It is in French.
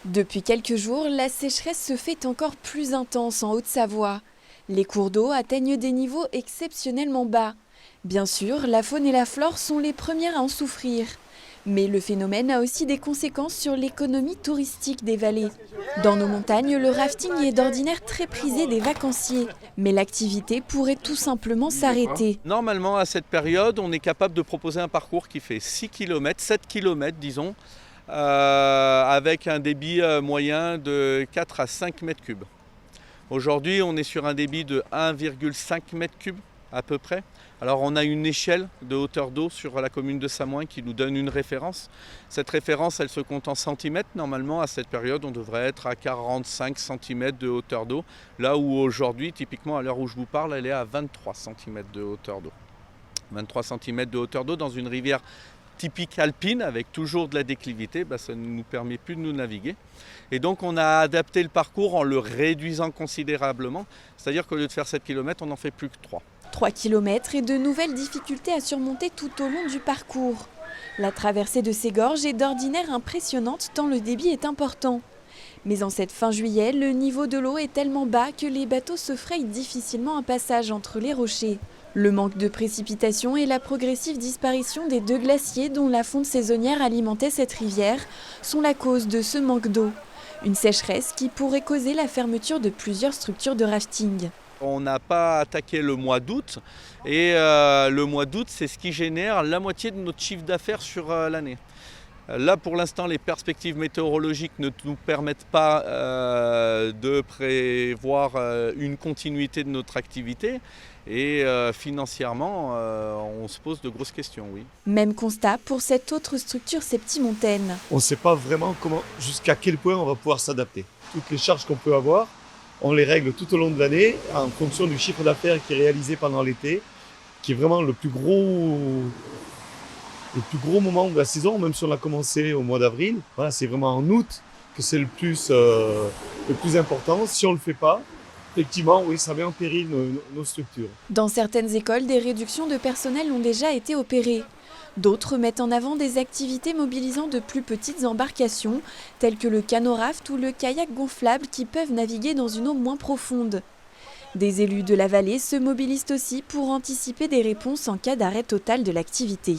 Depuis quelques jours, la sécheresse se fait encore plus intense en Haute-Savoie. Les cours d'eau atteignent des niveaux exceptionnellement bas. Bien sûr, la faune et la flore sont les premières à en souffrir. Mais le phénomène a aussi des conséquences sur l'économie touristique des vallées. Dans nos montagnes, le rafting est d'ordinaire très prisé des vacanciers. Mais l'activité pourrait tout simplement s'arrêter. Normalement, à cette période, on est capable de proposer un parcours qui fait 6 km, 7 km disons, avec un débit moyen de 4 à 5 mètres cubes. Aujourd'hui, on est sur un débit de 1,5 mètre cube à peu près. Alors on a une échelle de hauteur d'eau sur la commune de Samoin qui nous donne une référence. Cette référence, elle se compte en centimètres. Normalement, à cette période, on devrait être à 45 cm de hauteur d'eau. Là où aujourd'hui, typiquement à l'heure où je vous parle, elle est à 23 cm de hauteur d'eau. 23 cm de hauteur d'eau dans une rivière typique alpine avec toujours de la déclivité, ça ne nous permet plus de nous naviguer. Et donc on a adapté le parcours en le réduisant considérablement. C'est-à-dire qu'au lieu de faire 7 km, on n'en fait plus que 3. 3 km et de nouvelles difficultés à surmonter tout au long du parcours. La traversée de ces gorges est d'ordinaire impressionnante tant le débit est important. Mais en cette fin juillet, le niveau de l'eau est tellement bas que les bateaux se frayent difficilement un passage entre les rochers. Le manque de précipitations et la progressive disparition des 2 glaciers dont la fonte saisonnière alimentait cette rivière sont la cause de ce manque d'eau. Une sécheresse qui pourrait causer la fermeture de plusieurs structures de rafting. On n'a pas attaqué le mois d'août et le mois d'août, c'est ce qui génère la moitié de notre chiffre d'affaires sur l'année. Là, pour l'instant, les perspectives météorologiques ne nous permettent pas de prévoir une continuité de notre activité. Et financièrement, on se pose de grosses questions, oui. Même constat pour cette autre structure septimontaine. On ne sait pas vraiment jusqu'à quel point on va pouvoir s'adapter. Toutes les charges qu'on peut avoir, on les règle tout au long de l'année en fonction du chiffre d'affaires qui est réalisé pendant l'été, qui est vraiment le plus gros moment de la saison, même si on a commencé au mois d'avril. Voilà, c'est vraiment en août que c'est le plus important. Si on ne le fait pas, effectivement, oui, ça met en péril nos structures. Dans certaines écoles, des réductions de personnel ont déjà été opérées. D'autres mettent en avant des activités mobilisant de plus petites embarcations, telles que le canot-raft ou le kayak gonflable qui peuvent naviguer dans une eau moins profonde. Des élus de la vallée se mobilisent aussi pour anticiper des réponses en cas d'arrêt total de l'activité.